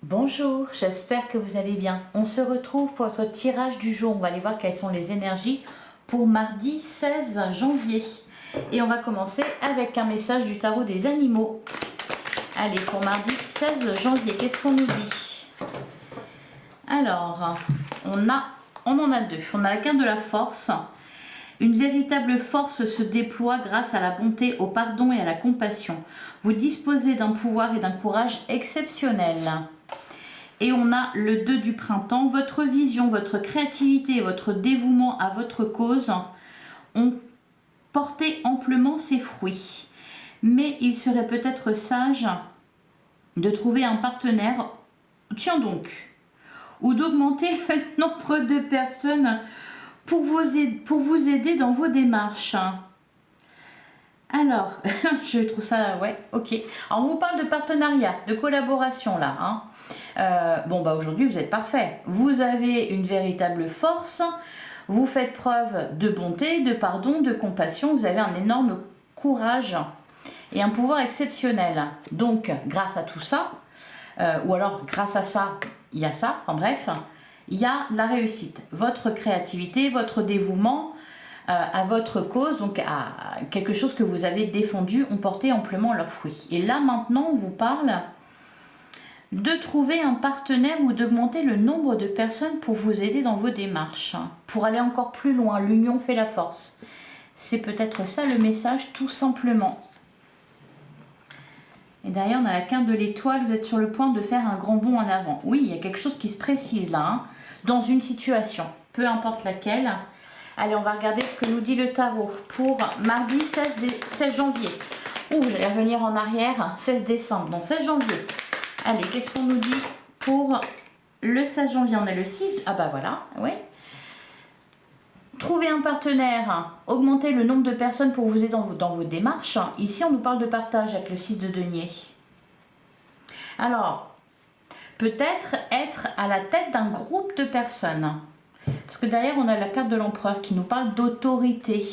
Bonjour, j'espère que vous allez bien. On se retrouve pour notre tirage du jour. On va aller voir quelles sont les énergies pour mardi 16 janvier. Et on va commencer avec un message du tarot des animaux. Allez, pour mardi 16 janvier, qu'est-ce qu'on nous dit? Alors, on en a deux. On a la carte de la force. Une véritable force se déploie grâce à la bonté, au pardon et à la compassion. Vous disposez d'un pouvoir et d'un courage exceptionnels. Et on a le 2 du printemps. Votre vision, votre créativité et votre dévouement à votre cause ont porté amplement ses fruits. Mais il serait peut-être sage de trouver un partenaire, tiens donc, ou d'augmenter le nombre de personnes pour vous aider dans vos démarches. Alors, je trouve ça, ouais, ok. Alors, on vous parle de partenariat, de collaboration là. Hein. Aujourd'hui, vous êtes parfait. Vous avez une véritable force. Vous faites preuve de bonté, de pardon, de compassion. Vous avez un énorme courage et un pouvoir exceptionnel. Donc, grâce à tout ça, ou alors grâce à ça, il y a ça, enfin bref, il y a la réussite. Votre créativité, votre dévouement à votre cause, donc à quelque chose que vous avez défendu, ont porté amplement leurs fruits. Et là, maintenant, on vous parle de trouver un partenaire ou d'augmenter le nombre de personnes pour vous aider dans vos démarches. Pour aller encore plus loin, l'union fait la force. C'est peut-être ça le message, tout simplement. Et derrière, on a la carte de l'étoile. Vous êtes sur le point de faire un grand bond en avant. Oui, il y a quelque chose qui se précise là, hein, dans une situation, peu importe laquelle. Allez, on va regarder ce que nous dit le tarot pour mardi 16 janvier. J'allais revenir en arrière, 16 décembre, donc 16 janvier. Allez, qu'est-ce qu'on nous dit pour le 16 janvier? On a le 6, ah bah voilà, oui. Trouver un partenaire, augmenter le nombre de personnes pour vous aider dans vos démarches. Ici, on nous parle de partage avec le 6 de denier. Alors, peut-être être à la tête d'un groupe de personnes. Parce que derrière, on a la carte de l'empereur qui nous parle d'autorité.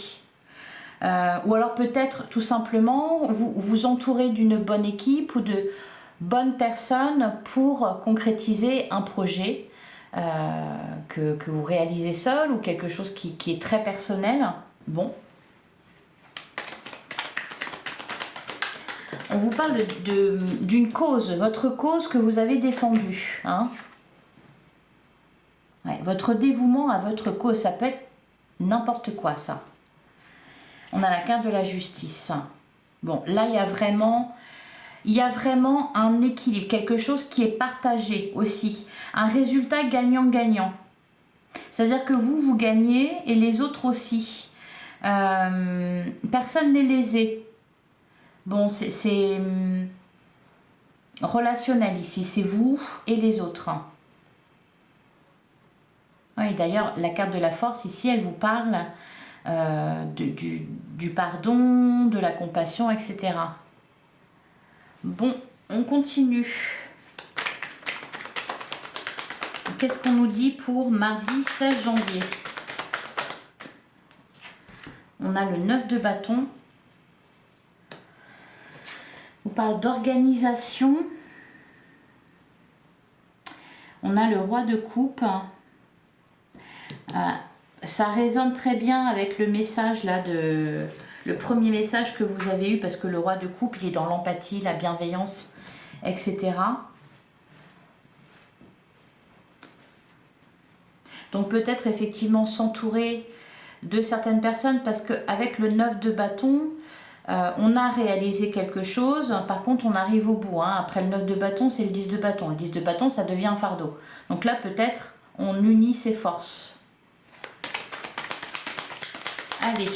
Ou alors peut-être tout simplement vous entourer d'une bonne équipe ou de bonnes personnes pour concrétiser un projet que vous réalisez seul ou quelque chose qui est très personnel. Bon. On vous parle d'une cause, votre cause que vous avez défendue. Hein. Ouais, votre dévouement à votre cause, ça peut être n'importe quoi ça. On a la carte de la justice. Bon, là il y a vraiment un équilibre, quelque chose qui est partagé aussi. Un résultat gagnant-gagnant. C'est-à-dire que vous gagnez et les autres aussi. Personne n'est lésé. Bon, c'est relationnel ici, c'est vous et les autres. Oui, d'ailleurs, la carte de la force ici, elle vous parle du pardon, de la compassion, etc. Bon, on continue. Qu'est-ce qu'on nous dit pour mardi 16 janvier? On a le 9 de bâton. On parle d'organisation. On a le roi de coupe. Ça résonne très bien avec le message là le premier message que vous avez eu, parce que le roi de coupe, il est dans l'empathie, la bienveillance, etc. Donc peut-être effectivement s'entourer de certaines personnes, parce qu'avec le 9 de bâton, on a réalisé quelque chose, par contre on arrive au bout. Hein. Après le 9 de bâton, c'est le 10 de bâton. Le 10 de bâton, ça devient un fardeau. Donc là, peut-être, on unit ses forces. Allez,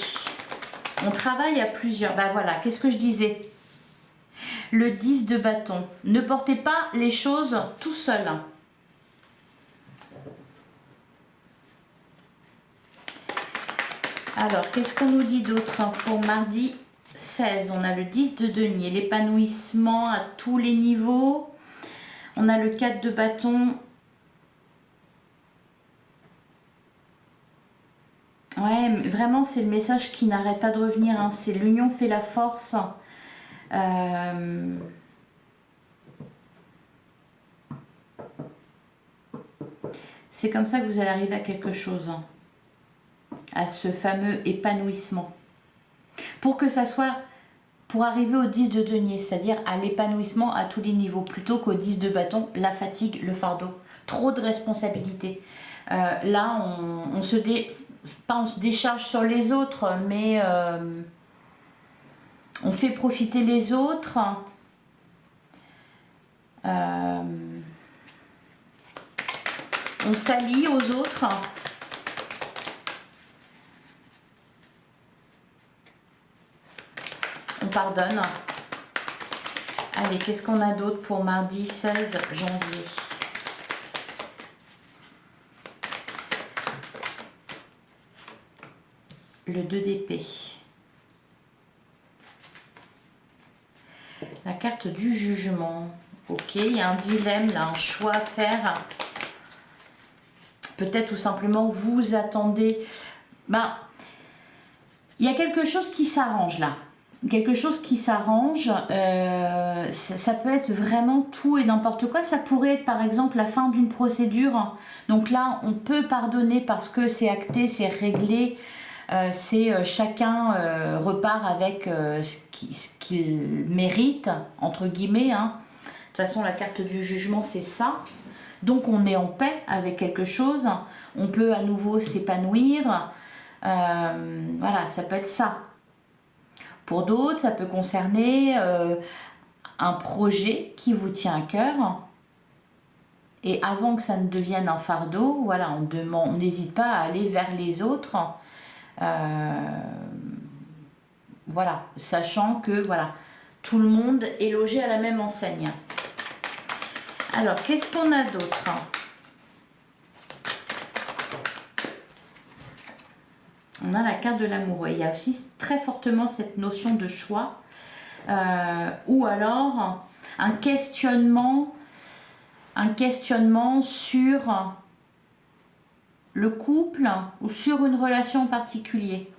on travaille à plusieurs. Ben voilà, qu'est-ce que je disais? Le 10 de bâton. Ne portez pas les choses tout seul. Alors, qu'est-ce qu'on nous dit d'autre pour mardi 16? On a le 10 de denier, l'épanouissement à tous les niveaux. On a le 4 de bâton. Ouais, vraiment, c'est le message qui n'arrête pas de revenir. Hein. C'est l'union fait la force. C'est comme ça que vous allez arriver à quelque chose, hein, à ce fameux épanouissement. Pour que ça soit, pour arriver au 10 de denier, c'est-à-dire à l'épanouissement à tous les niveaux, plutôt qu'au 10 de bâton, la fatigue, le fardeau, trop de responsabilités. Là, on se décharge sur les autres, mais on fait profiter les autres. On s'allie aux autres. On pardonne. Allez, qu'est-ce qu'on a d'autre pour mardi 16 janvier? Le 2 d'épée. La carte du jugement. Ok, il y a un dilemme, là, un choix à faire. Peut-être tout simplement vous attendez. Ben, il y a quelque chose qui s'arrange là. Quelque chose qui s'arrange. Ça peut être vraiment tout et n'importe quoi. Ça pourrait être par exemple la fin d'une procédure. Donc là, on peut pardonner parce que c'est acté, c'est réglé. Chacun repart avec ce qu'il mérite, entre guillemets. Hein. De toute façon, la carte du jugement, c'est ça. Donc, on est en paix avec quelque chose. On peut à nouveau s'épanouir. Voilà, ça peut être ça. Pour d'autres, ça peut concerner un projet qui vous tient à cœur. Et avant que ça ne devienne un fardeau, voilà, on n'hésite pas à aller vers les autres. Voilà, sachant que voilà, tout le monde est logé à la même enseigne. Alors, qu'est-ce qu'on a d'autre? On a la carte de l'amour. Il y a aussi très fortement cette notion de choix, ou alors un questionnement sur le couple ou sur une relation en particulier.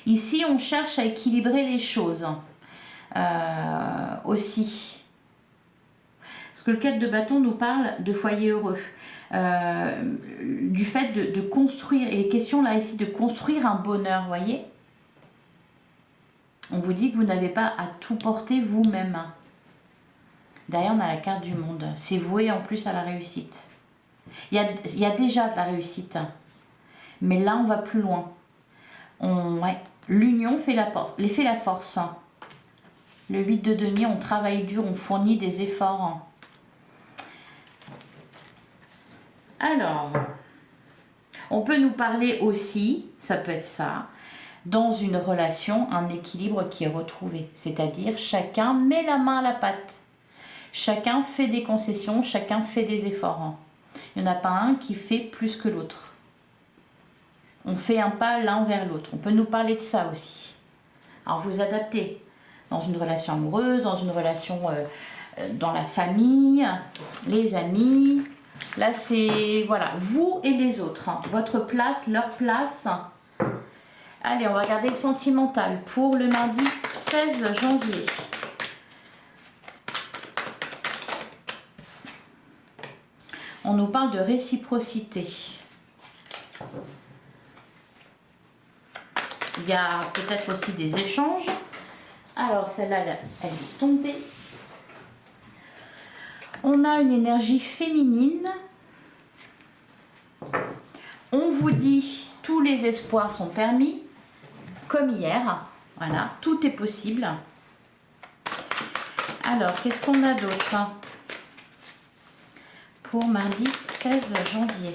Ici, on cherche à équilibrer les choses aussi. Parce que le 4 de bâton nous parle de foyer heureux. Du fait de construire, et les questions là ici de construire un bonheur, voyez. On vous dit que vous n'avez pas à tout porter vous-même. Derrière, on a la carte du monde. C'est voué en plus à la réussite. Il y a déjà de la réussite. Mais là, on va plus loin. L'union fait la force. Le 8 de denier, on travaille dur, on fournit des efforts. Alors, on peut nous parler aussi, ça peut être ça, dans une relation, un équilibre qui est retrouvé. C'est-à-dire, chacun met la main à la pâte. Chacun fait des concessions, chacun fait des efforts. Il n'y en a pas un qui fait plus que l'autre. On fait un pas l'un vers l'autre. On peut nous parler de ça aussi. Alors, vous adaptez dans une relation amoureuse, dans une relation dans la famille, les amis. Là, c'est, voilà, vous et les autres. Votre place, leur place. Allez, on va regarder le sentimental pour le mardi 16 janvier. On nous parle de réciprocité. Il y a peut-être aussi des échanges. Alors, celle-là, elle est tombée. On a une énergie féminine. On vous dit, tous les espoirs sont permis, comme hier. Voilà, tout est possible. Alors, qu'est-ce qu'on a d'autre pour mardi 16 janvier?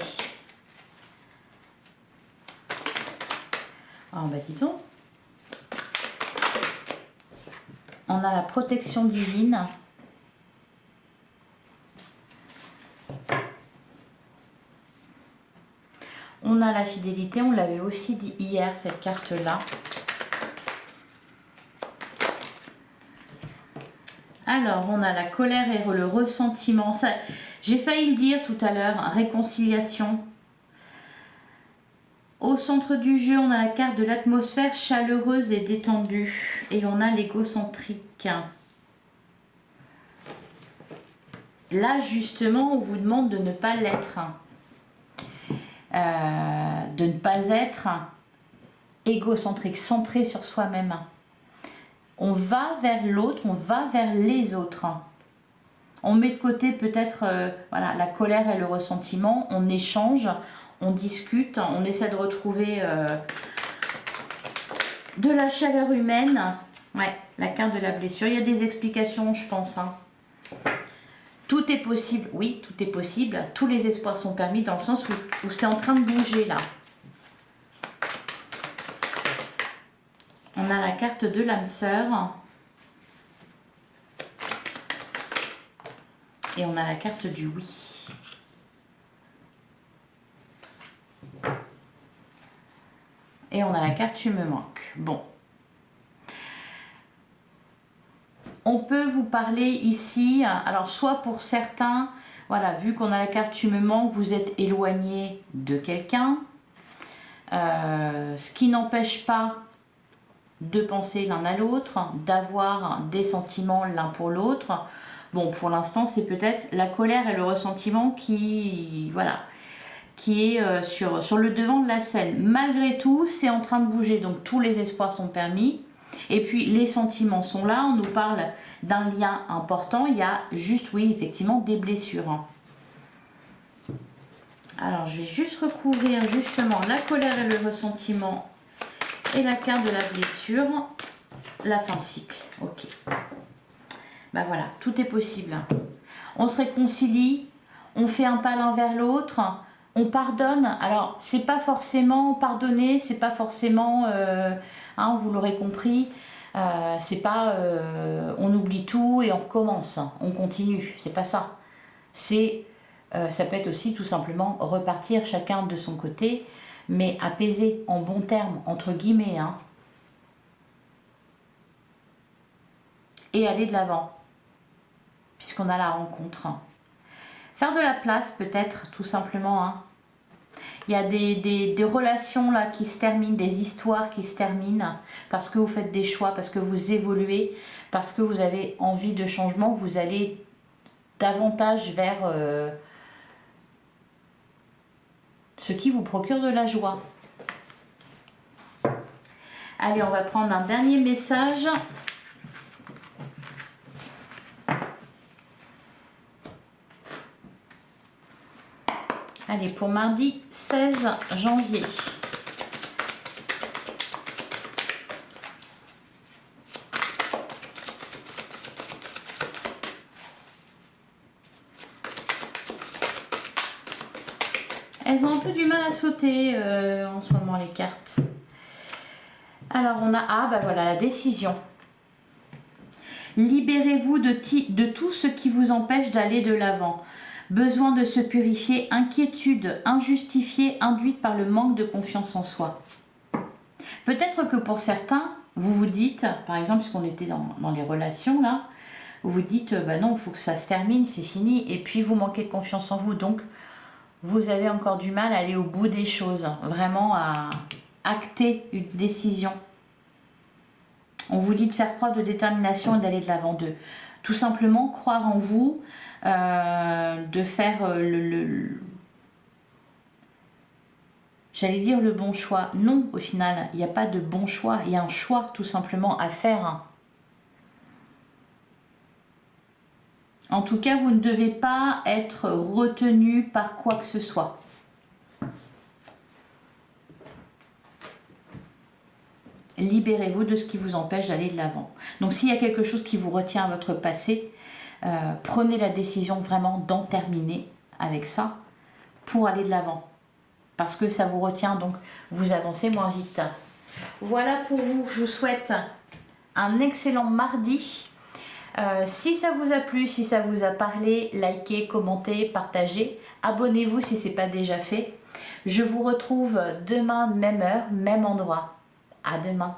Alors, bah dis donc. On a la protection divine. On a la fidélité, on l'avait aussi dit hier, cette carte-là. Alors, on a la colère et le ressentiment. J'ai failli le dire tout à l'heure, réconciliation. Au centre du jeu, on a la carte de l'atmosphère chaleureuse et détendue. Et on a l'égocentrique. là, justement, on vous demande de ne pas l'être. De ne pas être égocentrique, centré sur soi-même. On va vers l'autre, on va vers les autres. On met de côté peut-être voilà, la colère et le ressentiment, on échange, on discute, on essaie de retrouver de la chaleur humaine. Ouais, la carte de la blessure. Il y a des explications, je pense. Hein. Tout est possible, oui, tout est possible. Tous les espoirs sont permis dans le sens où c'est en train de bouger là. On a la carte de l'âme sœur. Et on a la carte du oui. Et on a la carte tu me manques. Bon. On peut vous parler ici, alors soit pour certains, voilà, vu qu'on a la carte tu me manques, vous êtes éloigné de quelqu'un. Ce qui n'empêche pas de penser l'un à l'autre, d'avoir des sentiments l'un pour l'autre. Bon, pour l'instant, c'est peut-être la colère et le ressentiment qui, voilà, qui est sur le devant de la scène. Malgré tout, c'est en train de bouger, donc tous les espoirs sont permis. Et puis, les sentiments sont là, on nous parle d'un lien important. Il y a juste, oui, effectivement, des blessures. Alors, je vais juste recouvrir justement la colère et le ressentiment et la carte de la blessure. La fin de cycle, ok. Ben voilà, tout est possible. On se réconcilie, on fait un pas l'un vers l'autre, on pardonne. Alors, c'est pas forcément pardonner, c'est pas forcément, hein, vous l'aurez compris, c'est pas on oublie tout et on recommence, on continue, c'est pas ça. C'est, ça peut être aussi tout simplement repartir chacun de son côté, mais apaiser en bons termes, entre guillemets, hein, et aller de l'avant. Puisqu'on a la rencontre. Faire de la place peut-être, tout simplement. Hein. Il y a des relations là qui se terminent, des histoires qui se terminent, parce que vous faites des choix, parce que vous évoluez, parce que vous avez envie de changement, vous allez davantage vers ce qui vous procure de la joie. Allez, on va prendre un dernier message. Allez, pour mardi 16 janvier. Elles ont un peu du mal à sauter en ce moment, les cartes. Alors, on a, ah, bah voilà, la décision. Libérez-vous de tout ce qui vous empêche d'aller de l'avant. Besoin de se purifier, inquiétude injustifiée induite par le manque de confiance en soi. Peut-être que pour certains, vous vous dites, par exemple, puisqu'on était dans les relations là, vous vous dites, bah non, il faut que ça se termine, c'est fini, et puis vous manquez de confiance en vous, donc vous avez encore du mal à aller au bout des choses, vraiment à acter une décision. On vous dit de faire preuve de détermination et d'aller de l'avant d'eux. Tout simplement croire en vous, de faire j'allais dire le bon choix. Non, au final, il n'y a pas de bon choix. Il y a un choix tout simplement à faire. En tout cas, vous ne devez pas être retenu par quoi que ce soit. Libérez-vous de ce qui vous empêche d'aller de l'avant. Donc s'il y a quelque chose qui vous retient à votre passé, prenez la décision vraiment d'en terminer avec ça pour aller de l'avant. Parce que ça vous retient, donc vous avancez moins vite. Voilà pour vous, je vous souhaite un excellent mardi. Si ça vous a plu, si ça vous a parlé, likez, commentez, partagez. Abonnez-vous si ce n'est pas déjà fait. Je vous retrouve demain, même heure, même endroit. À demain.